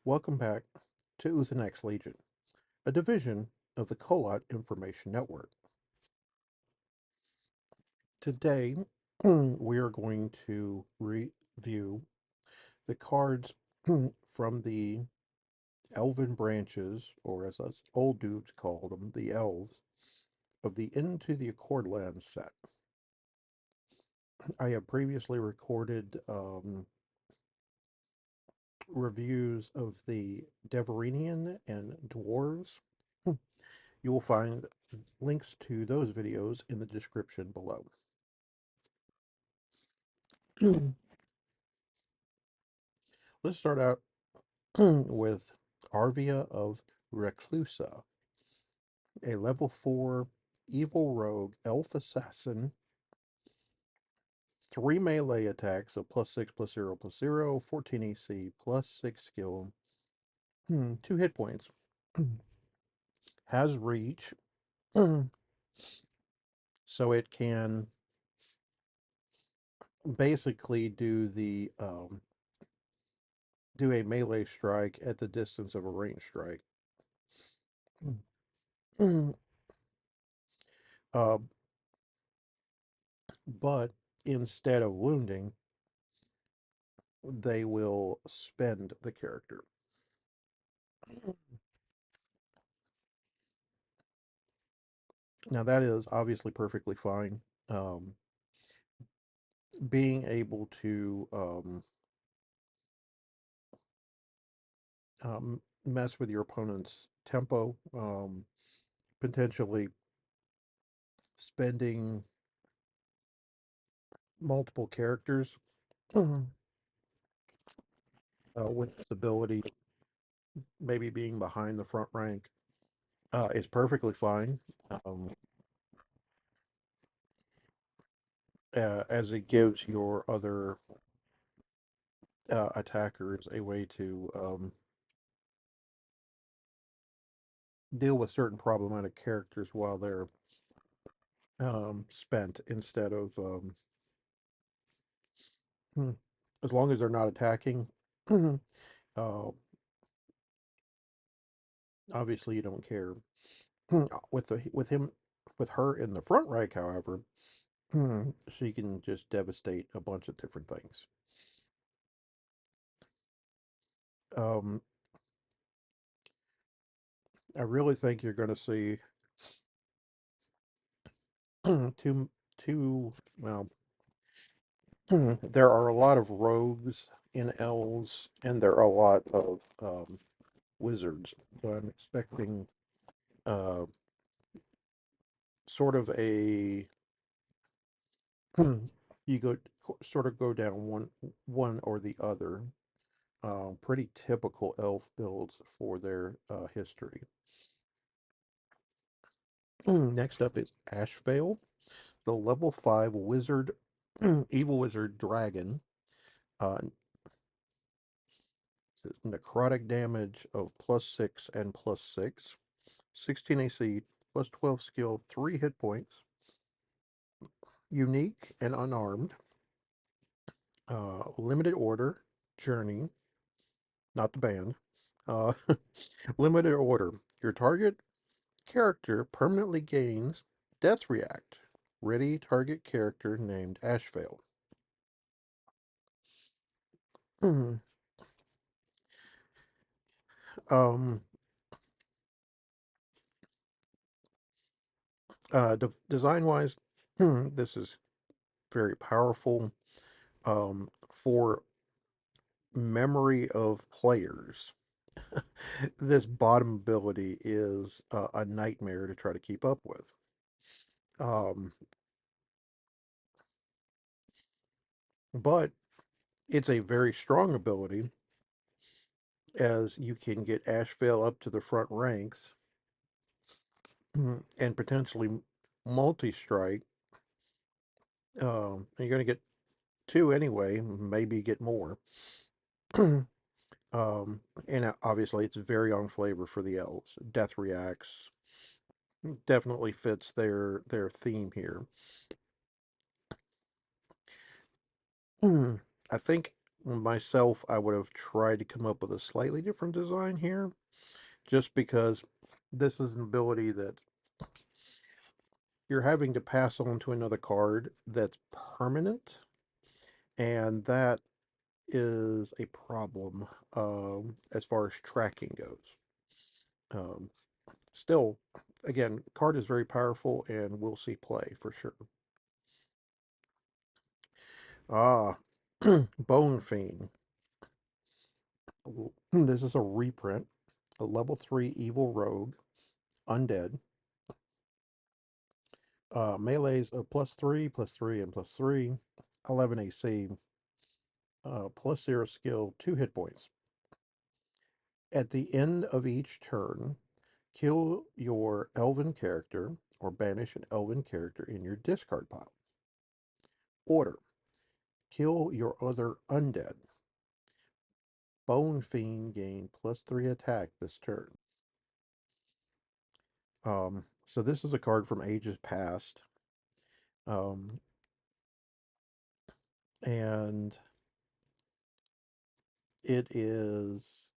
Welcome back to Uthanax Legion, a division of the Kolat Information Network. Today, we are going to review the cards from the Elven Branches, or as us old dudes called them, the Elves, of the Into the Accordlands set. I have previously recorded reviews of the Deverinian and Dwarves. You will find links to those videos in the description below. Let's start out with Arvia of Reclusa, a level 4 evil rogue elf assassin, 3 melee attacks of +6 +0 +0, 14 AC, +6 skill, 2 hit points. Has reach, so it can basically do a melee strike at the distance of a ranged strike. Uh, but instead of wounding, they will spend the character. Now, that is obviously perfectly fine. Um, being able to mess with your opponent's tempo, potentially spending multiple characters with this ability, maybe being behind the front rank, is perfectly fine. Um, as it gives your other attackers a way to deal with certain problematic characters while they're spent instead of hmm, as long as they're not attacking. uh, obviously, you don't care. With her in the front rank, however, she can just devastate a bunch of different things. Um, I really think you're going to see two well, there are a lot of rogues in elves, and there are a lot of wizards. So I'm expecting uh, sort of a you go sort of go down one or the other. Pretty typical elf builds for their history. Next up is Ashvale, the level 5 wizard, evil wizard dragon. Uh, necrotic damage of +6 and +6, 16 AC, +12 skill, 3 hit points. Unique and unarmed. Limited order, journey, not the band. Uh, limited order. Your target character permanently gains Death React. Ready target character named Ashvale. um, design wise, this is very powerful. For memory of players, this bottom ability is a nightmare to try to keep up with. Um, but it's a very strong ability, as you can get Ashvale up to the front ranks and potentially multi-strike. You're going to get 2 anyway, maybe get more. And obviously it's very on flavor for the elves. Death reacts definitely fits their theme here. I think Myself, I would have tried to come up with a slightly different design here, just because this is an ability that you're having to pass on to another card that's permanent, and that is a problem as far as tracking goes. Um, Still, again, card is very powerful, and we'll see play for sure. Ah, Bone Fiend. This is a reprint, a level 3 evil rogue, undead. Melee's a +3, +3, and +3, 11 AC, +0 skill, 2 hit points. At the end of each turn, kill your elven character or banish an elven character in your discard pile. Order: kill your other undead. Bone Fiend gain +3 attack this turn. So this is a card from ages past. Um, and it is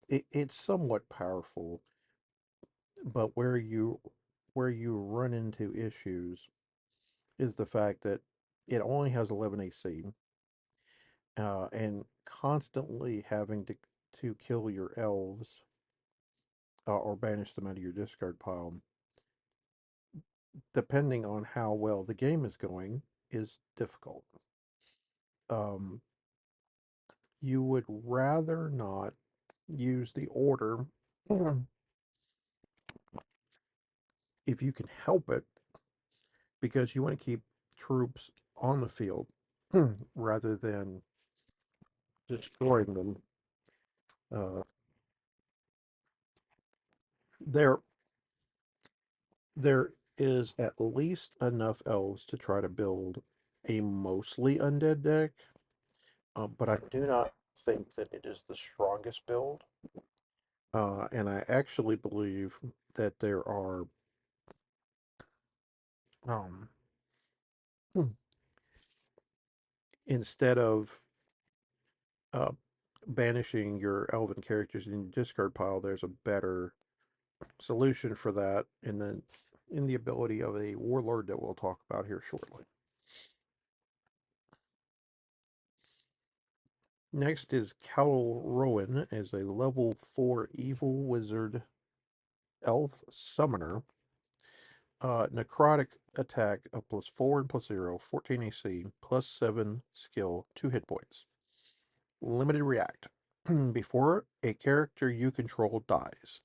it's somewhat powerful, but where you run into issues is the fact that it only has 11 AC, and constantly having to kill your elves or banish them out of your discard pile, depending on how well the game is going, is difficult. Um, you would rather not use the order if you can help it, because you want to keep troops on the field rather than destroying them. Uh, there, there is at least enough elves to try to build a mostly undead deck, but I do not think that it is the strongest build. And I actually believe that there are, um, instead of uh, banishing your elven characters in your discard pile, there's a better solution for that, and then in the ability of a warlord that we'll talk about here shortly. Next is Cal Rowan as a level 4 evil wizard elf summoner. Necrotic attack of +4 and +0, 14 AC, +7 skill, 2 hit points. Limited react. Before a character you control dies,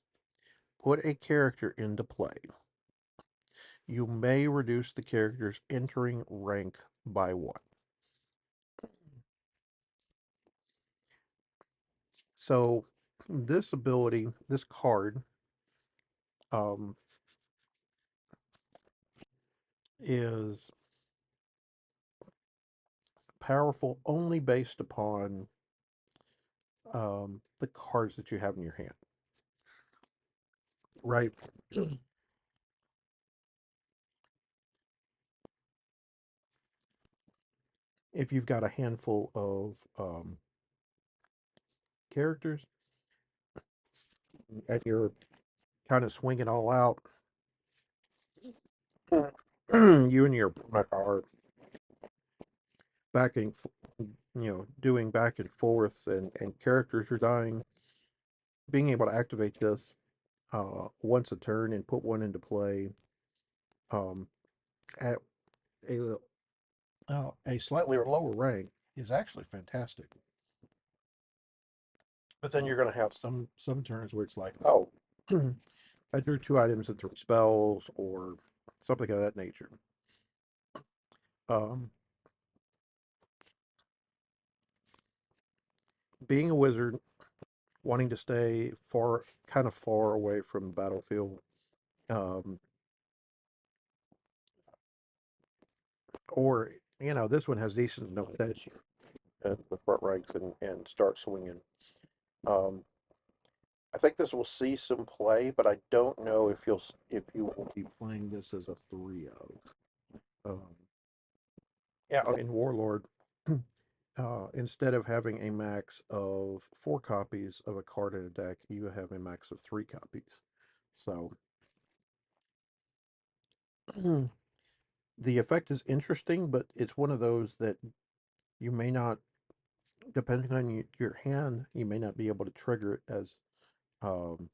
put a character into play. You may reduce the character's entering rank by 1. So this ability, this card, um, is powerful only based upon the cards that you have in your hand, right? If you've got a handful of characters and you're kind of swinging all out, you and your opponent are back and doing back and forth, and characters are dying. Being able to activate this once a turn and put one into play um, at a a slightly lower rank is actually fantastic. But then you're going to have some turns where it's like, oh, I drew 2 items and 3 spells, or something of that nature. Um, Being a wizard, wanting to stay kind of far away from the battlefield, um, or this one has decent enough stats at the front ranks and start swinging. Um, I think this will see some play, but I don't know if you will be playing this as a 3 of. Um, yeah, in Warlord. instead of having a max of 4 copies of a card in a deck, you have a max of 3 copies. So the effect is interesting, but it's one of those that you may not, depending on your hand, you may not be able to trigger it um,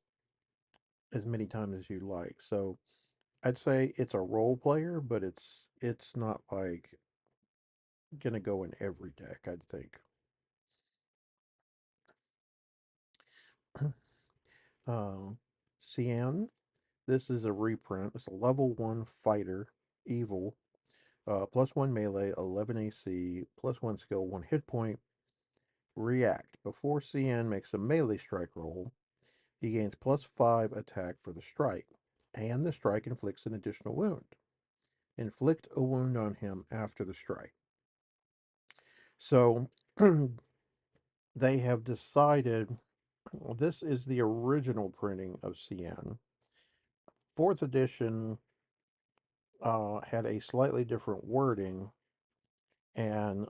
as many times as you like. So I'd say it's a role player, but it's not like gonna go in every deck, I'd think. Um, Cian, this is a reprint. It's a level 1 fighter, evil, +1 melee, 11 AC, +1 skill, 1 hit point. React. Before Cian makes a melee strike roll, he gains +5 attack for the strike, and the strike inflicts an additional wound. Inflict a wound on him after the strike. So they have decided, this is the original printing of Cian. Fourth edition had a slightly different wording, and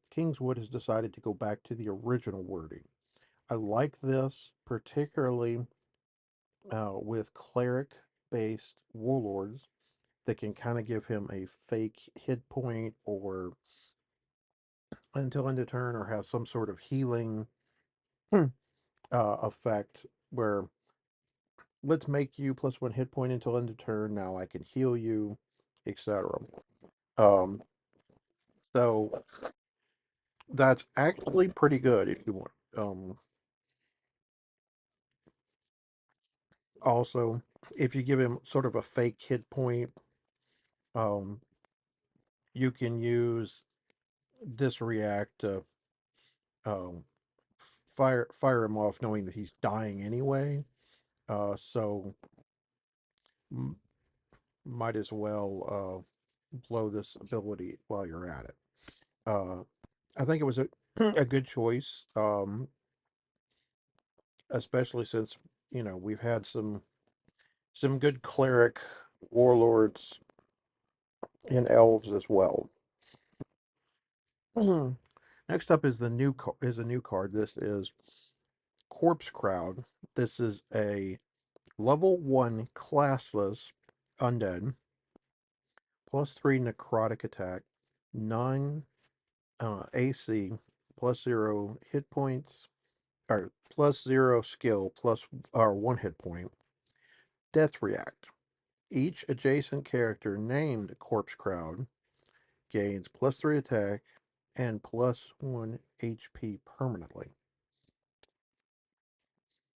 Kingswood has decided to go back to the original wording. I like this, particularly with cleric based warlords that can kind of give him a fake hit point or until end of turn, or have some sort of healing effect where let's make you +1 hit point until end of turn. Now I can heal you, etc. Um, so that's actually pretty good if you want. Also, if you give him sort of a fake hit point, um, you can use this react to um, fire him off, knowing that he's dying anyway. So m- might as well blow this ability while you're at it. Uh, I think it was a a good choice, especially since we've had some good cleric warlords in elves as well. Next up is a new card. This is Corpse Crowd. This is a level 1 classless undead, +3 necrotic attack, 9 AC, +0 hit points, or +0 skill, plus or 1 hit point. Death React. Each adjacent character named Corpse Crowd gains +3 attack and +1 HP permanently.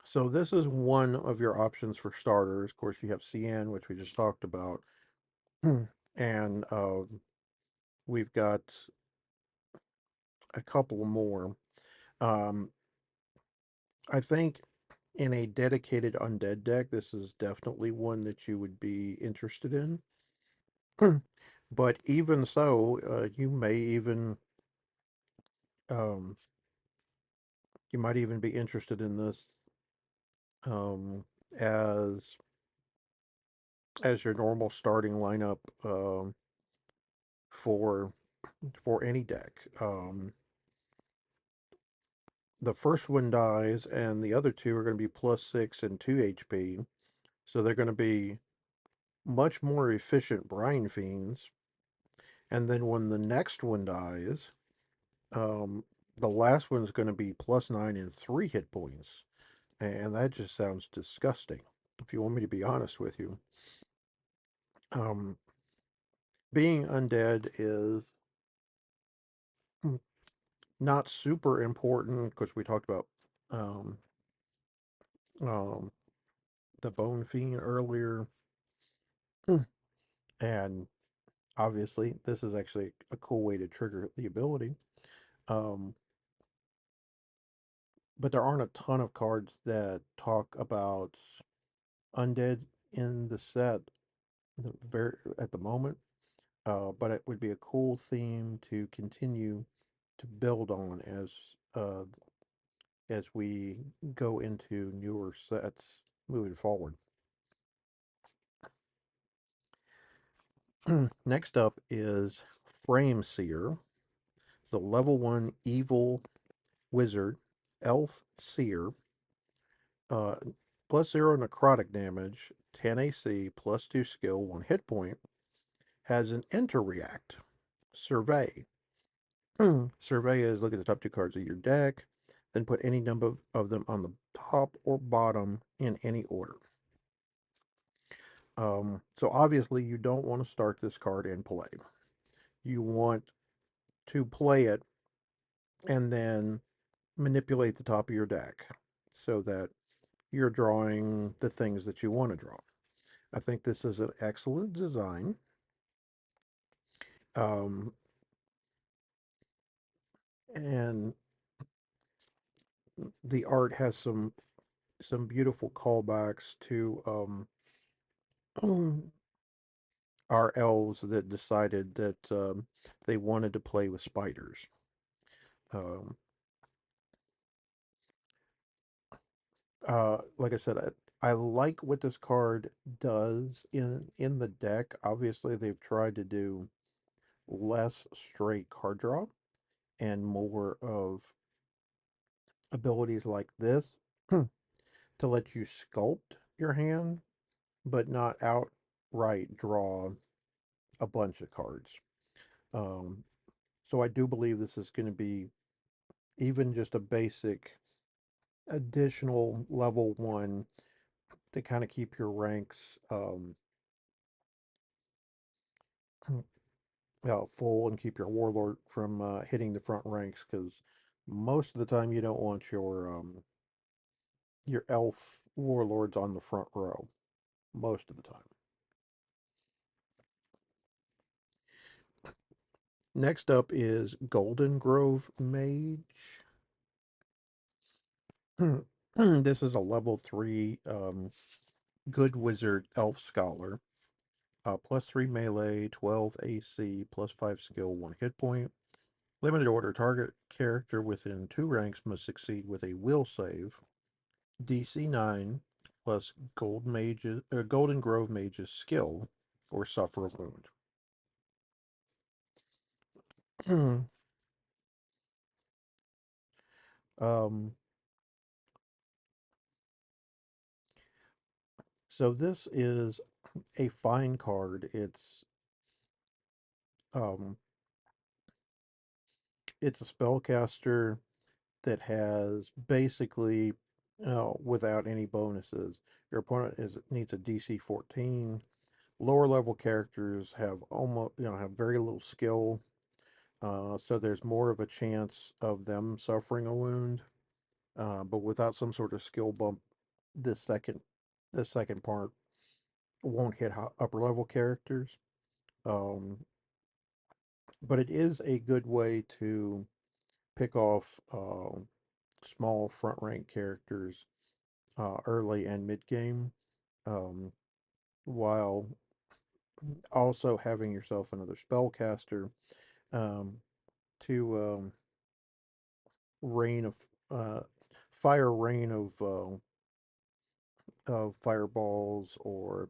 So this is one of your options for starters. Of course, you have Cian, which we just talked about, and we've got a couple more. Um, I think in a dedicated undead deck, this is definitely one that you would be interested in. But even so, um, you might even be interested in this um, as your normal starting lineup for any deck. The first one dies, and the other two are going to be +6 and 2 HP, so they're going to be much more efficient brine fiends. And then when the next one dies, um, the last one's going to be +9 and 3 hit points, and that just sounds disgusting. If you want me to be honest with you, um, being undead is not super important because we talked about um, um, the bone fiend earlier, and obviously this is actually a cool way to trigger the ability. Um, but there aren't a ton of cards that talk about undead in the set at the moment. But it would be a cool theme to continue to build on as we go into newer sets moving forward. Next up is Frame Seer. It's a level 1 evil wizard, elf seer, uh, plus 0 necrotic damage, 10 AC, plus 2 skill, 1 hit point, has an enter react. Survey. Survey is look at the top 2 cards of your deck, then put any number of them on the top or bottom in any order. So obviously you don't want to start this card in play. You want to play it and then manipulate the top of your deck so that you're drawing the things that you want to draw. I think this is an excellent design. Um, and the art has some beautiful callbacks to our elves that decided that they wanted to play with spiders. Um, like I said, I like what this card does in the deck. Obviously, they've tried to do less straight card draw and more of abilities like this to let you sculpt your hand, but not outright draw a bunch of cards. Um, so I do believe this is going to be even just a basic additional level 1 to kind of keep your ranks full and keep your warlord from hitting the front ranks, because most of the time you don't want your elf warlords on the front row most of the time. Next up is Golden Grove Mage. This is a level 3 good wizard elf scholar. Plus 3 melee, 12 AC, plus 5 skill, 1 hit point. Limited order, target character within 2 ranks must succeed with a will save. DC 9 plus Golden Grove Mage's skill or suffer a wound. um, so this is a fine card. Um, it's a spellcaster that has basically, without any bonuses, your opponent needs a DC 14. Lower level characters have have very little skill, so there's more of a chance of them suffering a wound. But without some sort of skill bump, this second this second part won't hit upper level characters. Um, but it is a good way to pick off small front rank characters early and mid game, um, while also having yourself another spellcaster um, to rain uh, fire rain of fireballs or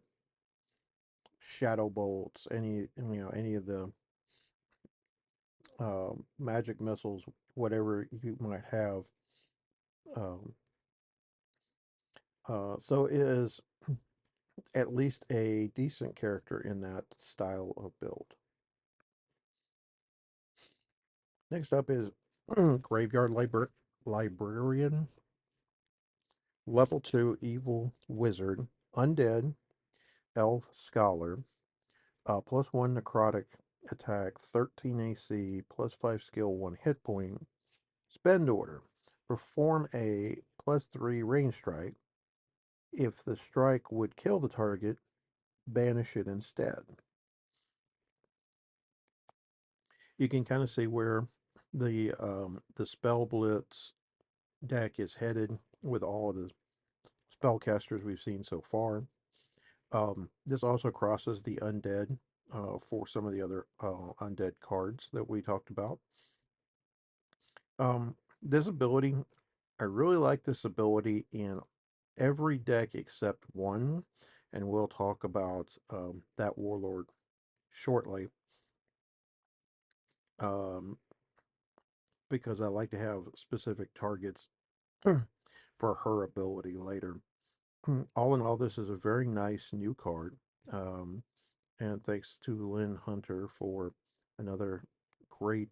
shadow bolts, any of the magic missiles, whatever you might have. Um, so it is at least a decent character in that style of build. Next up is Graveyard Librarian, level 2 evil wizard, undead, elf scholar, plus 1 necrotic attack, 13 AC, plus 5 skill, 1 hit point. Spend order. Perform a plus 3 range strike. If the strike would kill the target, banish it instead. You can kind of see where the Spell Blitz deck is headed with all of the spellcasters we've seen so far. This also crosses the undead for some of the other undead cards that we talked about. This ability, I really like this ability in every deck except one, and we'll talk about that warlord shortly. Um, because I like to have specific targets for her ability later. All in all, this is a very nice new card. Um, and thanks to Lynn Hunter for another great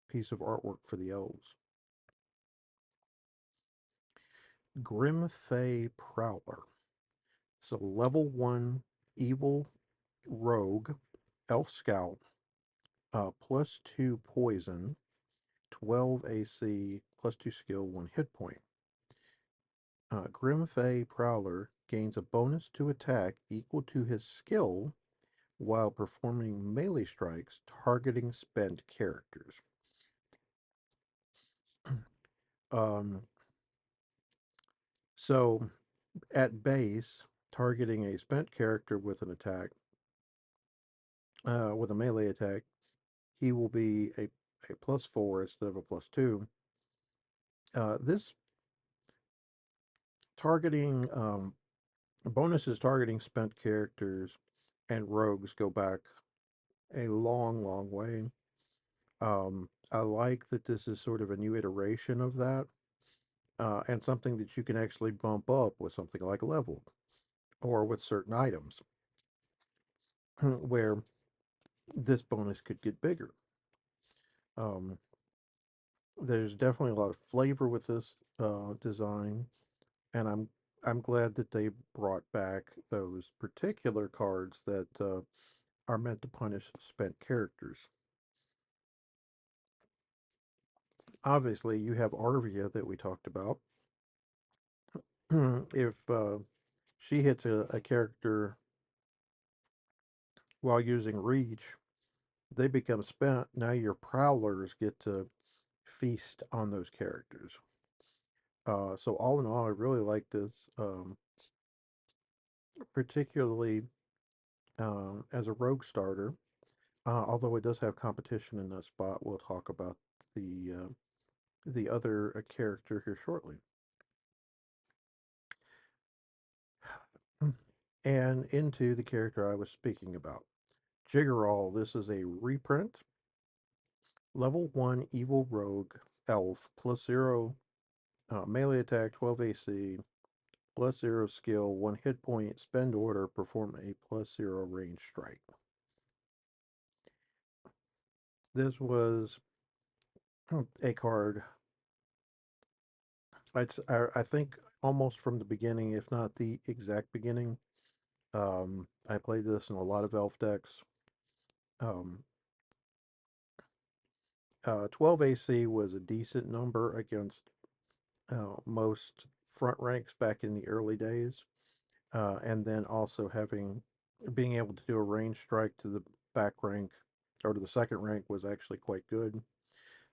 piece of artwork for the elves. Grim Fey Prowler. It's a level 1 evil rogue, elf scout, +2 poison, 12 AC, +2 skill, 1 hit point. Grim Fey Prowler gains a bonus to attack equal to his skill while performing melee strikes targeting spent characters. Um, so at base, targeting a spent character with an attack, with a melee attack, he will be a +4 instead of a +2. This targeting bonuses targeting spent characters and rogues go back a long, long way. I like that this is sort of a new iteration of that, and something that you can actually bump up with something like level or with certain items, where this bonus could get bigger. Um, there's definitely a lot of flavor with this design, and I'm glad that they brought back those particular cards that are meant to punish spent characters. Obviously, you have Arvia that we talked about. If she hits a character while using Reach, they become spent. Now your Prowlers get to feast on those characters. So all in all, I really like this, particularly as a rogue starter. Although it does have competition in that spot, we'll talk about the other character here shortly. And into the character I was speaking about. Jiggerall, this is a reprint. Level 1 Evil Rogue Elf, +0 melee attack, 12 AC, +0 skill, 1 hit point, spend order, perform a +0 range strike. This was a card, I think almost from the beginning, if not the exact beginning. I played this in a lot of elf decks. Um, 12 AC was a decent number against most front ranks back in the early days. And then also being able to do a range strike to the back rank or to the second rank was actually quite good.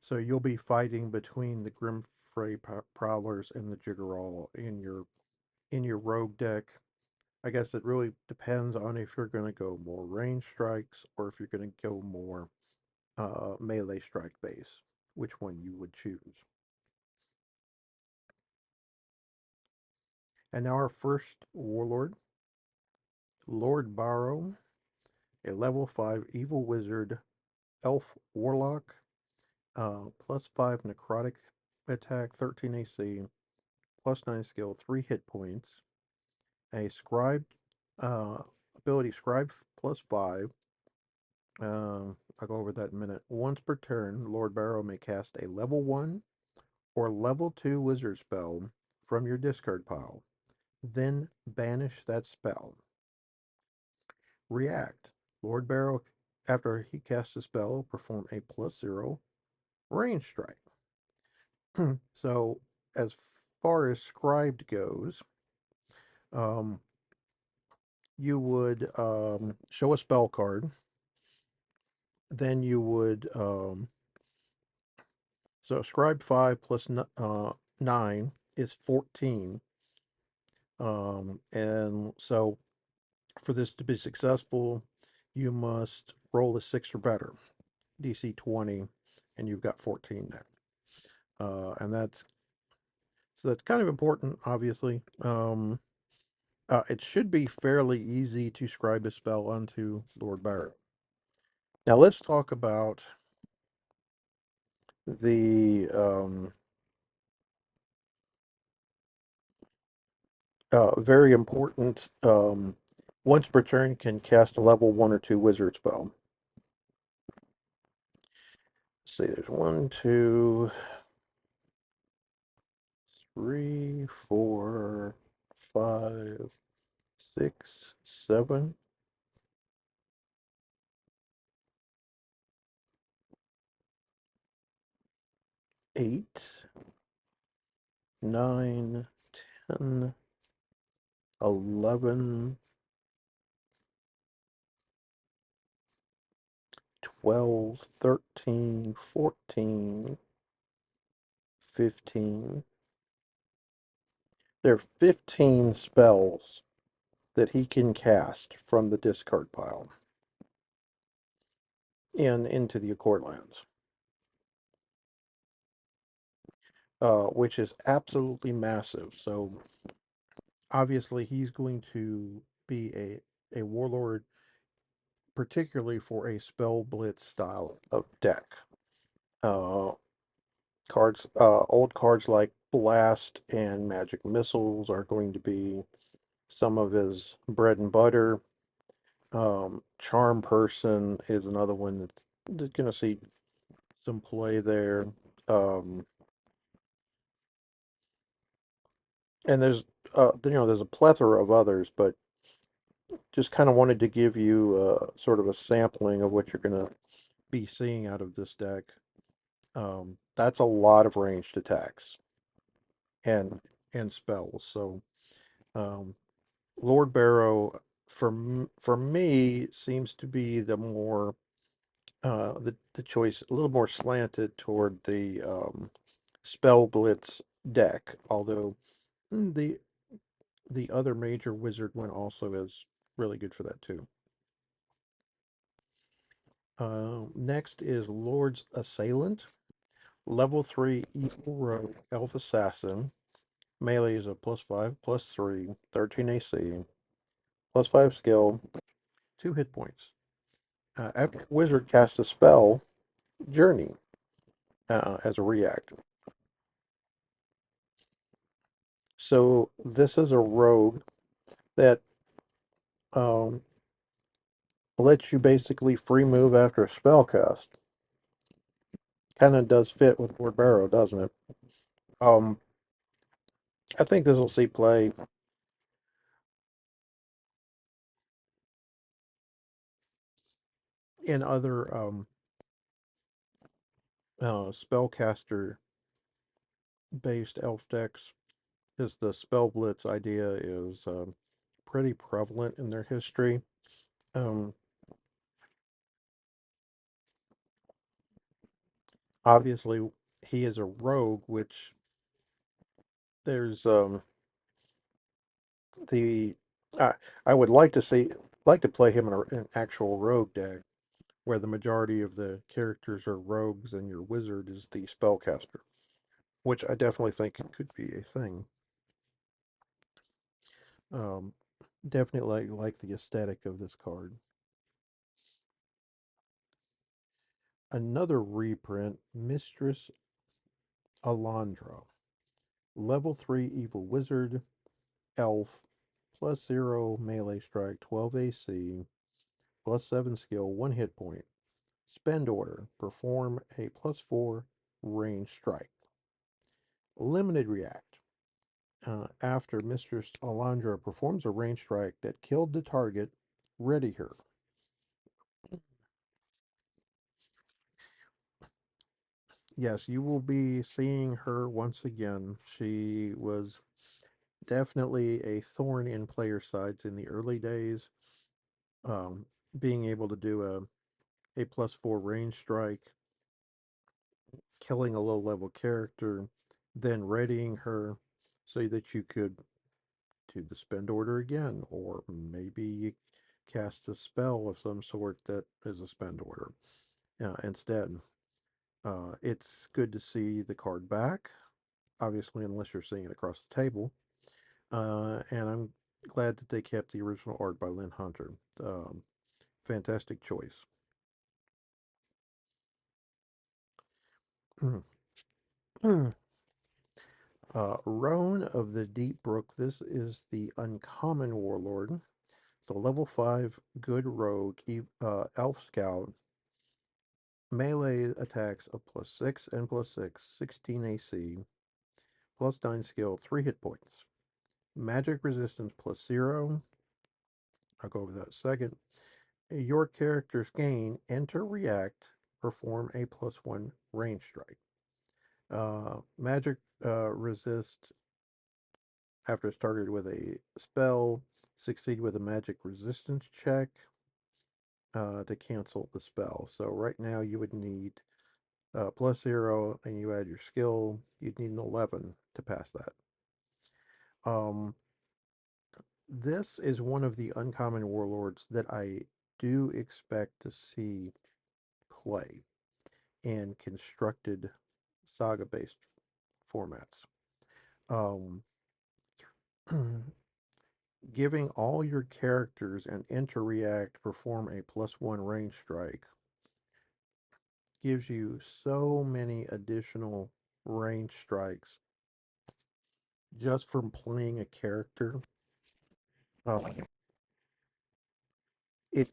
So you'll be fighting between the Grimfray Prowlers and the Jiggerall in your rogue deck. I guess it really depends on if you're going to go more range strikes or if you're going to go more melee strike base, which one you would choose. And now our first warlord, Lord Barrow, a level 5 evil wizard, elf warlock, +5 necrotic attack, 13 AC, +9 skill, 3 hit points. A scribe uh, ability, scribe +5. I'll go over that in a minute. Once per turn, Lord Barrow may cast a level 1 or level 2 wizard spell from your discard pile. Then banish that spell. React. Lord Barrow, after he casts a spell, perform a +0 range strike. So, as far as scribed goes, um, you would show a spell card. Then you would so scribe 5 plus 9 is 14. And so for this to be successful, you must roll a 6 or better, DC 20, and you've got 14 there. And that's kind of important, obviously. It should be fairly easy to scribe a spell onto Lord Barrow. Now let's talk about The very important once per turn can cast a level 1 or 2 wizard spell. Let's see, there's 1, 2, 3, 4, 5, 6, 7, 8, 9, 10, 11, 12, 13, 14, 15. There are 15 spells that he can cast from the discard pile in Into the Accordlands, which is absolutely massive. So obviously he's going to be a warlord, particularly for a spell blitz style of deck. Uh, old cards like Blast and Magic Missiles are going to be some of his bread and butter. Charm Person is another one that's going to see some play there. Um, and there's a plethora of others, but just kind of wanted to give you sort of a sampling of what you're going to be seeing out of this deck. That's a lot of ranged attacks and spells. So um, Lord Barrow, for me, seems to be the choice a little more slanted toward the spell blitz deck. Although the other major wizard one also is really good for that too. Next is Lord's Assailant, level 3 Evil Rogue Elf Assassin. Melee is a +5, +3, 13 AC, +5 skill, 2 hit points. After Wizard casts a spell, Journey, as a react. So this is a rogue that um, lets you basically free move after a spell cast. Kind of does fit with Lord Barrow, doesn't it? Um, I think this will see play in other spellcaster based elf decks, because the spell blitz idea is pretty prevalent in their history. Um, Obviously, he is a rogue, which there's the I I would like to play him in an actual rogue deck where the majority of the characters are rogues and your wizard is the spellcaster, which I definitely think it could be a thing. Um, Definitely like the aesthetic of this card. Another reprint, Mistress Alondra, level 3 evil wizard, elf, +0 melee strike, 12 AC, +7 skill, 1 hit point. Spend order, perform a +4 range strike. Limited react. After Mistress Alondra performs a range strike that killed the target, ready her. Yes, you will be seeing her once again. She was definitely a thorn in player sides in the early days. Um, Being able to do a +4 range strike, killing a low level character, then readying her so that you could do the spend order again, or maybe you cast a spell of some sort that is a spend order instead. It's good to see the card back, obviously, unless you're seeing it across the table. And I'm glad that they kept the original art by Lynn Hunter. Fantastic choice. Roan of the Deep Brook. This is the uncommon warlord. It's a level 5 good rogue, elf scout. Melee attacks of +6 and +6, 16 AC, +9 skill, 3 hit points. Magic resistance +0. I'll go over that in a second. Your character's gain, enter, react, perform a +1 range strike. Magic resist after it's targeted with a spell, succeed with a magic resistance check to cancel the spell. So right now you would need +0 and you add your skill, you'd need an 11 to pass that. This is one of the uncommon warlords that I do expect to see play in constructed saga-based formats. Um, Giving all your characters an interact perform a +1 range strike gives you so many additional range strikes just from playing a character. Uh, it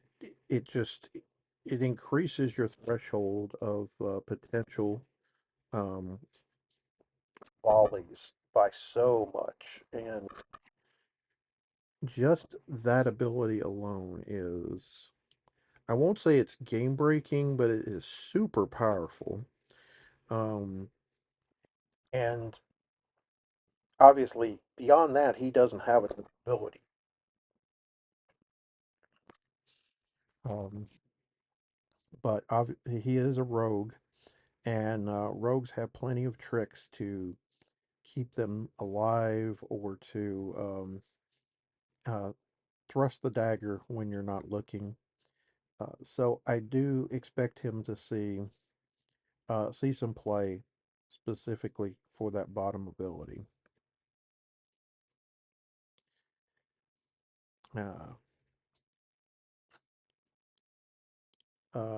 it just it increases your threshold of potential um, volleys by so much, and just that ability alone is, I won't say it's game breaking, but it is super powerful. Um, and obviously, beyond that, he doesn't have an ability. Um, but he is a rogue, and rogues have plenty of tricks to keep them alive or to uh, thrust the dagger when you're not looking. So I do expect him to see some play specifically for that bottom ability. Uh,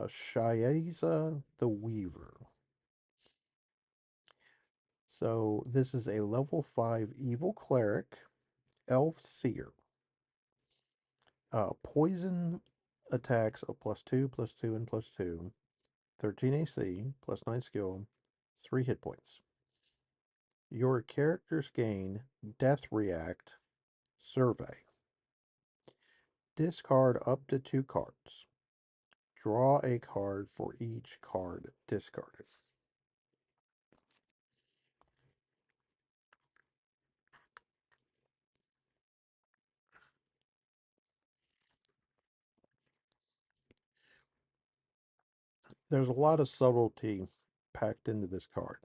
Shaeza the Weaver. So this is a level 5 evil cleric, elf seer. Poison attacks of +2, +2, and +2. 13 AC, +9 skill, 3 hit points. Your characters gain Death React, Survey. Discard up to 2 cards. Draw a card for each card discarded. There's a lot of subtlety packed into this card.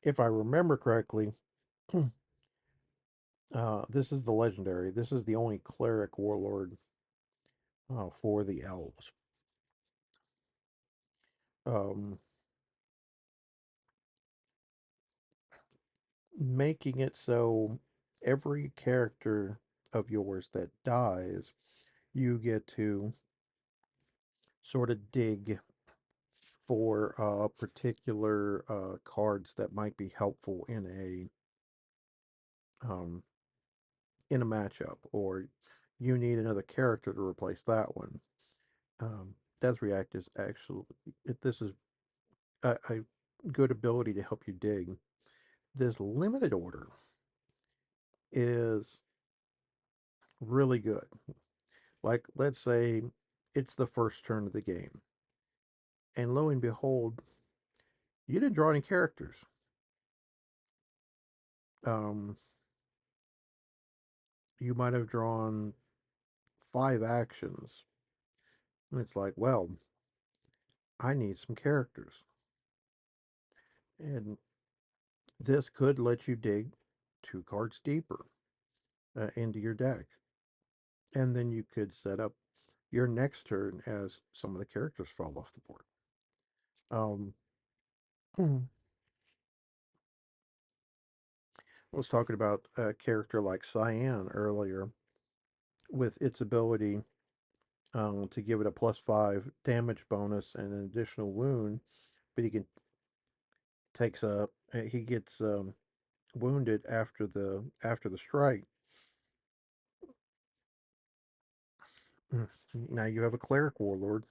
If I remember correctly, this is the legendary. This is the only cleric warlord for the elves. Um, Making it so every character of yours that dies, you get to sort of dig for particular cards that might be helpful um, in a matchup, or you need another character to replace that one. Death React is actually this is a good ability to help you dig. This limited order is really good. Like, let's say it's the first turn of the game, and lo and behold, you didn't draw any characters. Um, you might have drawn 5 actions, and it's like, well, I need some characters, and this could let you dig 2 cards deeper into your deck, and then you could set up your next turn as some of the characters fall off the board. Um, I was talking about a character like Cyan earlier with its ability to give it a +5 damage bonus and an additional wound but he gets wounded after the strike. Now you have a cleric warlord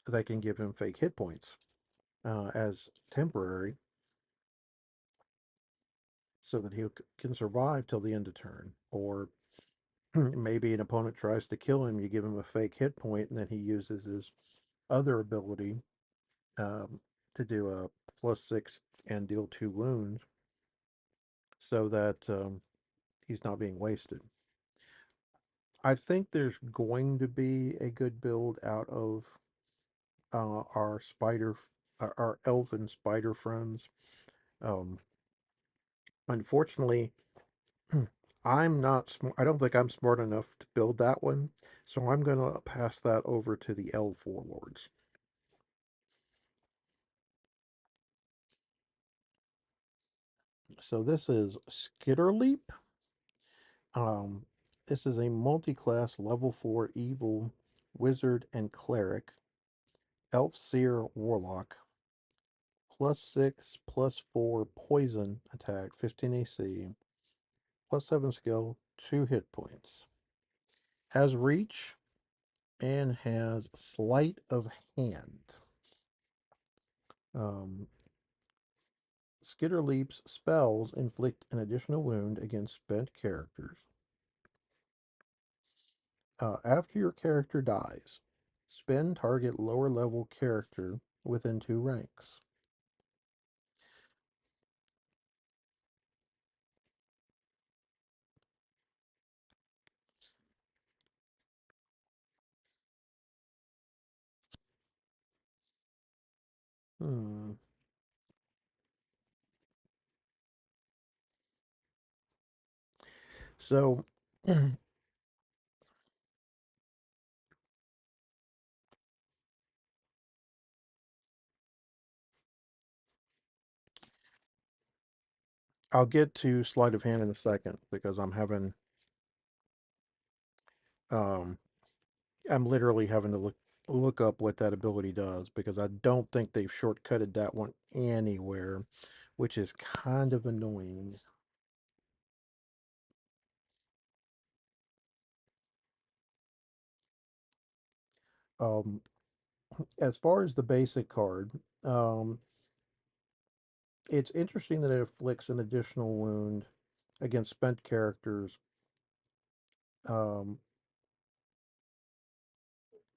that can give him fake hit points as temporary, so that he can survive till the end of turn. Or maybe an opponent tries to kill him, you give him a fake hit point, and then he uses his other ability um, to do a +6 and deal 2 wounds, so that he's not being wasted. I think there's going to be a good build out of our elven spider friends. Um, Unfortunately, I'm not smart. I don't think I'm smart enough to build that one, so I'm gonna pass that over to the elf warlords. So this is Skitterleap. Um, this is a multi-class level 4 evil wizard and cleric, elf seer warlock, +6, +4 poison attack, 15 AC, +7 skill, 2 hit points. Has reach and has sleight of hand. Um, Skitterleap's spells inflict an additional wound against spent characters. After your character dies, spin target lower level character within 2 ranks. Hmm. So I'll get to sleight of hand in a second because um I'm literally having to look up what that ability does, because I don't think they've shortcutted that one anywhere, which is kind of annoying. Um, as far as the basic card, um, it's interesting that it afflicts an additional wound against spent characters. Um,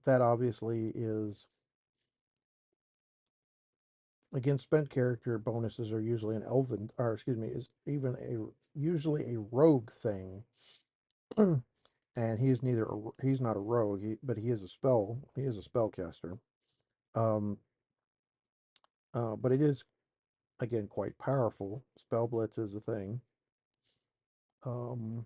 that obviously is against spent character bonuses are usually an elven, or excuse me, is even a usually a rogue thing. And he's not a rogue, but he is a spellcaster. Um, but it is again quite powerful. Spell blitz is a thing. Um,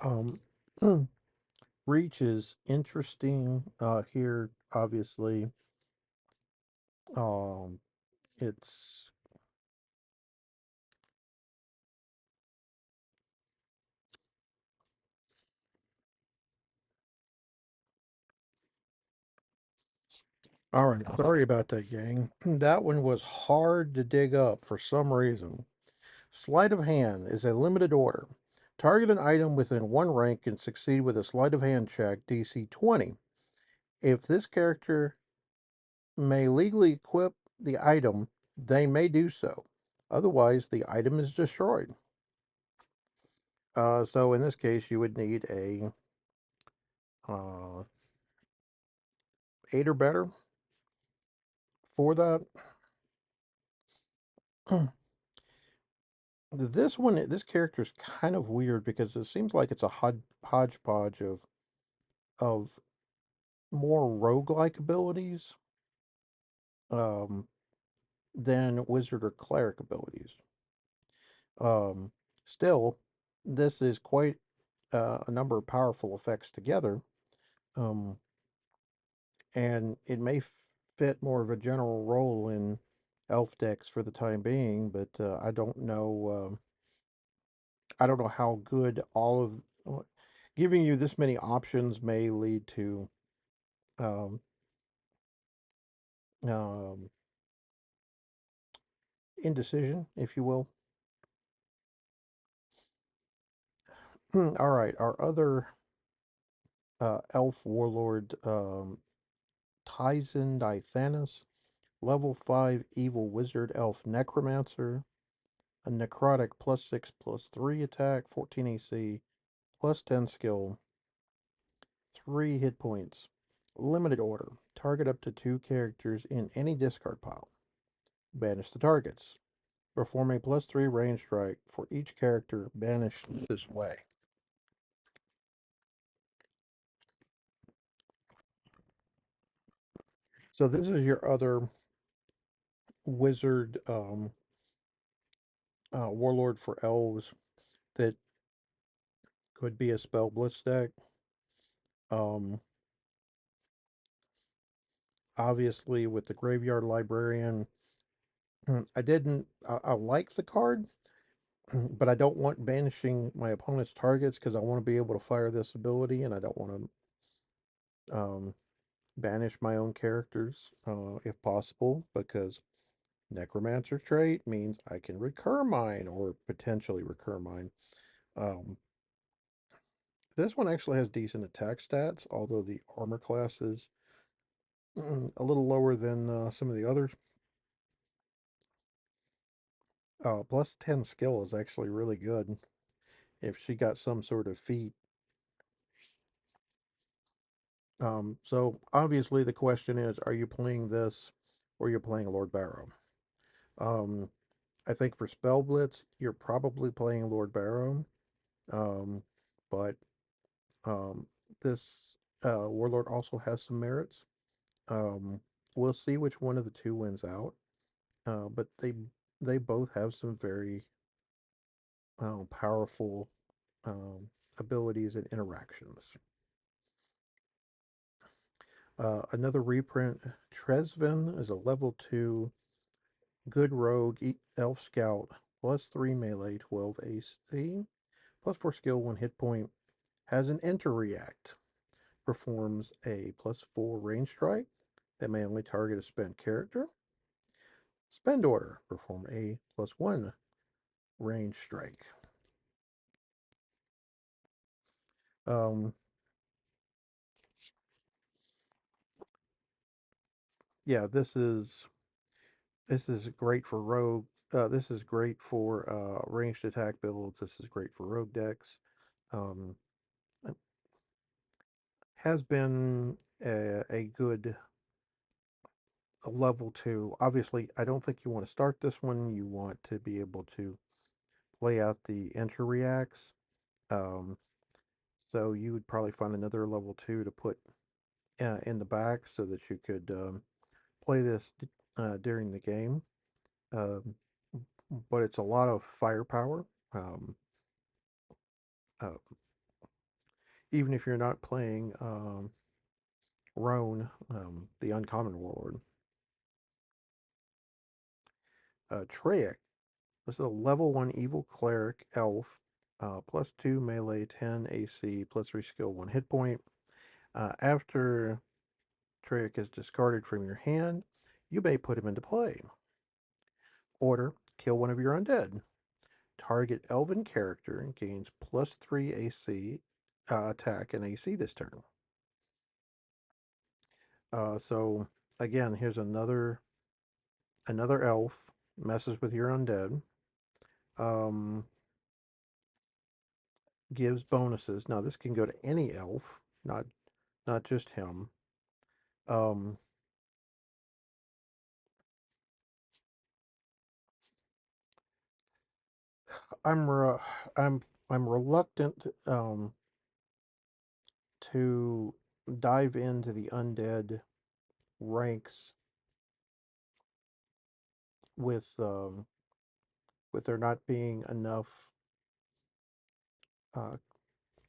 um, Reach is interesting here. Obviously, um, it's all right. Sorry about that, gang. That one was hard to dig up for some reason. Sleight of hand is a limited order. Target an item within 1 rank and succeed with a sleight of hand check DC 20. If this character may legally equip the item, they may do so. Otherwise, the item is destroyed. So in this case, you would need a uh, 8 or better. For that, this character is kind of weird because it seems like it's a hodgepodge of more roguelike abilities um, than wizard or cleric abilities. Um, Still, this is quite a number of powerful effects together, um, and it may fit more of a general role in elf decks for the time being, but I don't know. I don't know how good all of giving you this many options may lead to um, um, indecision, if you will. All right, our other elf warlord, Tyson Dithanis, level 5 evil wizard elf necromancer, a necrotic +6/+3 attack, 14 AC, +10 skill, 3 hit points. Limited order. Target up to 2 characters in any discard pile. Banish the targets. Perform a +3 range strike for each character banished this way. So this is your other wizard warlord for elves that could be a spell blitz deck. Um, Obviously, with the graveyard librarian, I like the card, but I don't want banishing my opponent's targets because I want to be able to fire this ability, and I don't want to banish my own characters if possible, because Necromancer trait means I can recur mine or potentially recur mine. Um, this one actually has decent attack stats, although the armor class is a little lower than some of the others. +10 skill is actually really good if she got some sort of feat. So obviously the question is, are you playing this or you're playing Lord Barrow? Um, I think for Spell Blitz, you're probably playing Lord Barrow. Um, but um, this Warlord also has some merits. Um, we'll see which one of the two wins out. But they both have some very powerful um, abilities and interactions. Another reprint, Tresvin is a level 2 good rogue elf scout, +3 melee, 12 AC, +4 skill, 1 hit point, has an enter react, performs a +4 range strike that may only target a spent character. Spend order, perform a +1 range strike. Um, yeah, this is great for rogue. This is great for ranged attack builds. This is great for rogue decks. Um, has been a good level 2. Obviously, I don't think you want to start this one. You want to be able to play out the enter reacts. Um, so you would probably find another level 2 to put in the back so that you could play this during the game. Um, but it's a lot of firepower. Um, uh, Even if you're not playing Roan, the uncommon warlord. Treyek, this is a level 1 evil cleric elf, +2 melee, 10 AC, +3 skill, 1 hit point. After Treyek is discarded from your hand, you may put him into play. Order, kill one of your undead. Target elven character and gains +3 AC attack and AC this turn. So again, here's another elf messes with your undead. Um, Gives bonuses. Now this can go to any elf, not just him. Um, I'm I'm I'm reluctant to dive into the undead ranks with there not being enough uh,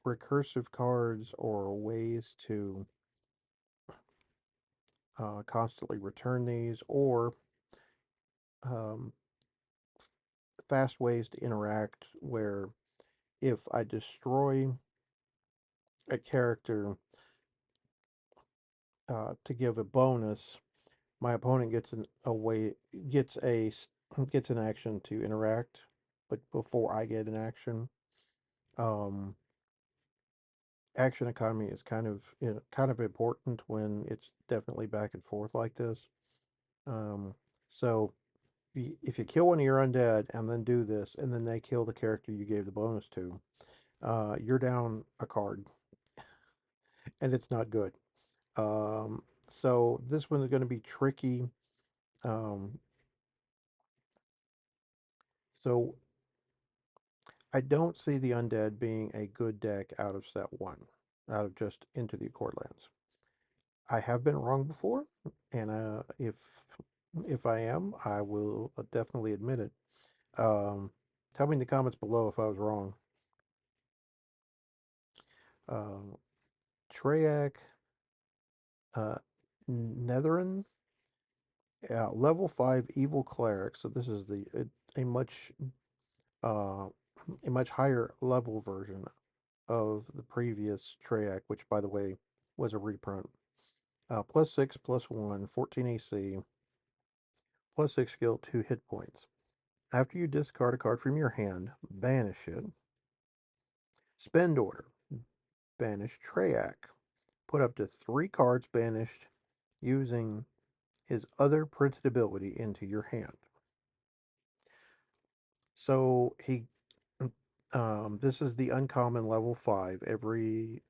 recursive cards or ways to constantly return these, or um, fast ways to interact where if I destroy a character to give a bonus, my opponent gets a way gets gets an action to interact, but before I get an action. Um, Action economy is kind of important when it's definitely back and forth like this. Um, so if you kill one of your undead and then do this, and then they kill the character you gave the bonus to, you're down a card, and it's not good. So this one is going to be tricky. Um, so I don't see the undead being a good deck out of set one, out of just Into the Accordlands. I have been wrong before, and if I am, I will definitely admit it. Tell me in the comments below if I was wrong. Um, Treyarch, uh, Netherin, level 5 evil cleric. So this is a much uh, a much higher level version of the previous Treyarch, which by the way was a reprint. Plus 6, plus 1, 14 AC, plus 6 skill, 2 hit points. After you discard a card from your hand, banish it. Spend order. Banish Treyarch. Put up to 3 cards banished using his other printed ability into your hand. So this is the uncommon level 5. Every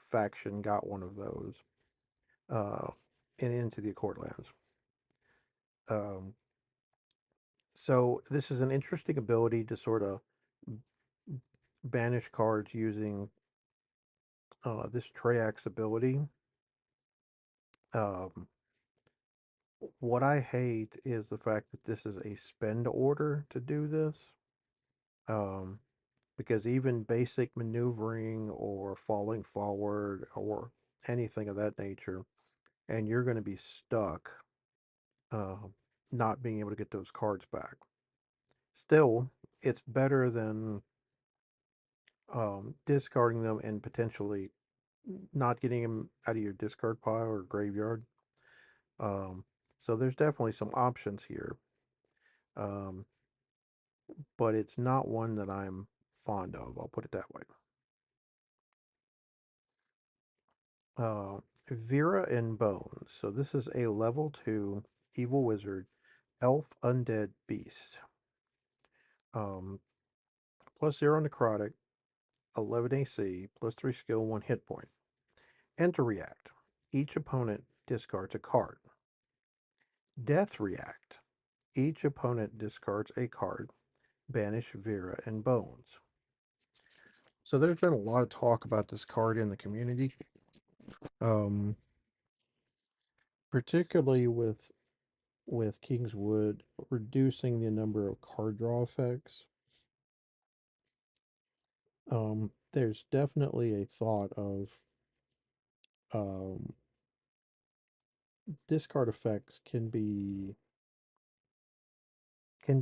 faction got one of those uh, Into the Accordlands. Um, so this is an interesting ability to sort of banish cards using this Treyarch's ability. Um, what I hate is the fact that this is a spend order to do this. Um, because even basic maneuvering or falling forward or anything of that nature, and you're going to be stuck uh, not being able to get those cards back. Still, it's better than discarding them and potentially not getting them out of your discard pile or graveyard. Um, so there's definitely some options here, um, but it's not one that I'm fond of. I'll put it that way. Uh, Vera and Bones. So this is a level 2 evil wizard, elf undead beast. Um, plus 0 necrotic, 11 AC, plus 3 skill, 1 hit point. And to react, each opponent discards a card. Death react, each opponent discards a card. Banish Vera and Bones. So there's been a lot of talk about this card in the community, um, particularly with Kingswood reducing the number of card draw effects. There's definitely a thought of um, discard effects can be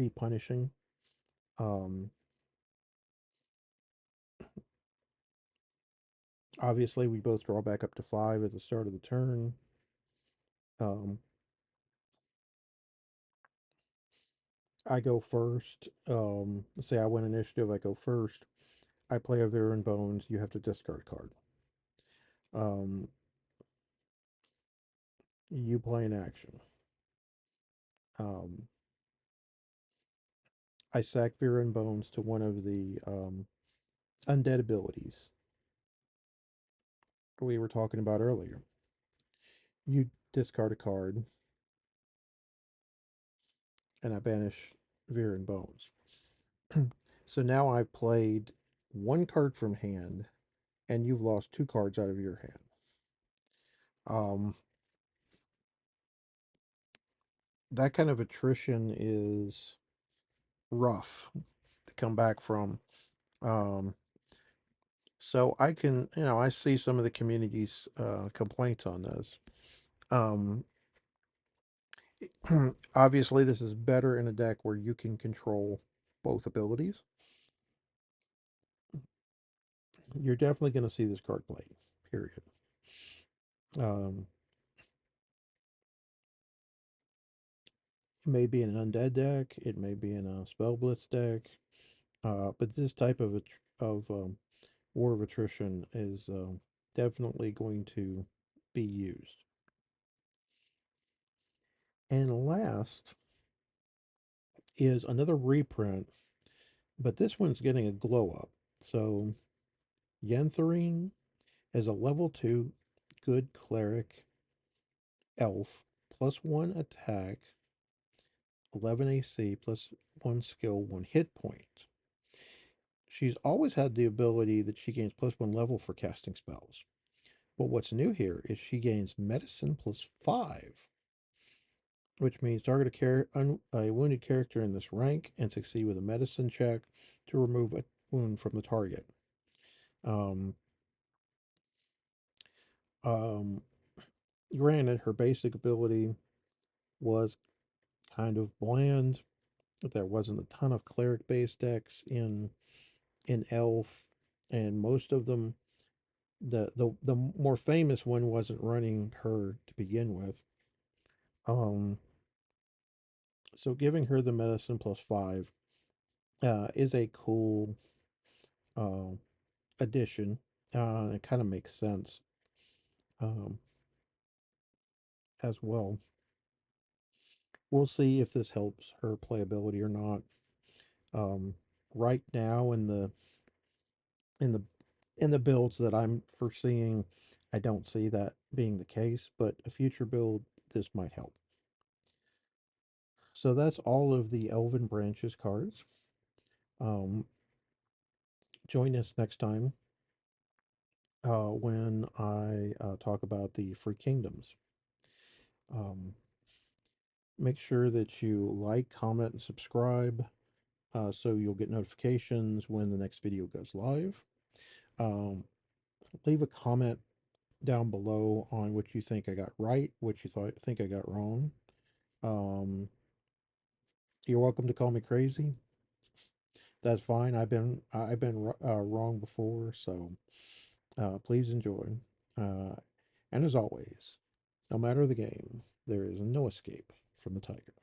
punishing. Um, Obviously, we both draw back up to 5 at the start of the turn. Um, I go first. Let's say I win initiative, I go first. I play a Viren Bones. You have to discard a card. Um, you play an action. Um, I sack Viren Bones to one of the undead abilities we were talking about earlier. You discard a card, and I banish Viren Bones. So now I've played one card from hand, and you've lost two cards out of your hand. Um, that kind of attrition is rough to come back from. Um, so I can, I see some of the community's complaints on this. Um, obviously, this is better in a deck where you can control both abilities. You're definitely going to see this card played, period. Um, it may be an undead deck, it may be in a spell blitz deck, but this type of war of attrition is definitely going to be used. And last is another reprint, but this one's getting a glow up. So Yentharine is a level 2 good cleric elf, +1 attack, 11 AC, +1 skill, 1 hit point. She's always had the ability that she gains +1 level for casting spells. But what's new here is she gains medicine +5, which means target a wounded character in this rank and succeed with a medicine check to remove a wound from the target. Um, um, Granted, her basic ability was kind of bland. There wasn't a ton of cleric based decks in Elf, and most of them, the more famous one wasn't running her to begin with. Um, so giving her the medicine +5 is a cool uh, addition. It kind of makes sense um, as well. We'll see if this helps her playability or not. Um, right now in the in the builds that I'm foreseeing, I don't see that being the case, but a future build, this might help. So that's all of the Elven Branches cards. Um, join us next time when I talk about the Free Kingdoms. Um, make sure that you like, comment, and subscribe so you'll get notifications when the next video goes live. Um, leave a comment down below on what you think I got right, what you think I got wrong. Um, you're welcome to call me crazy. That's fine. I've been wrong before, so please enjoy. Uh, and as always, no matter the game, there is no escape from the tiger.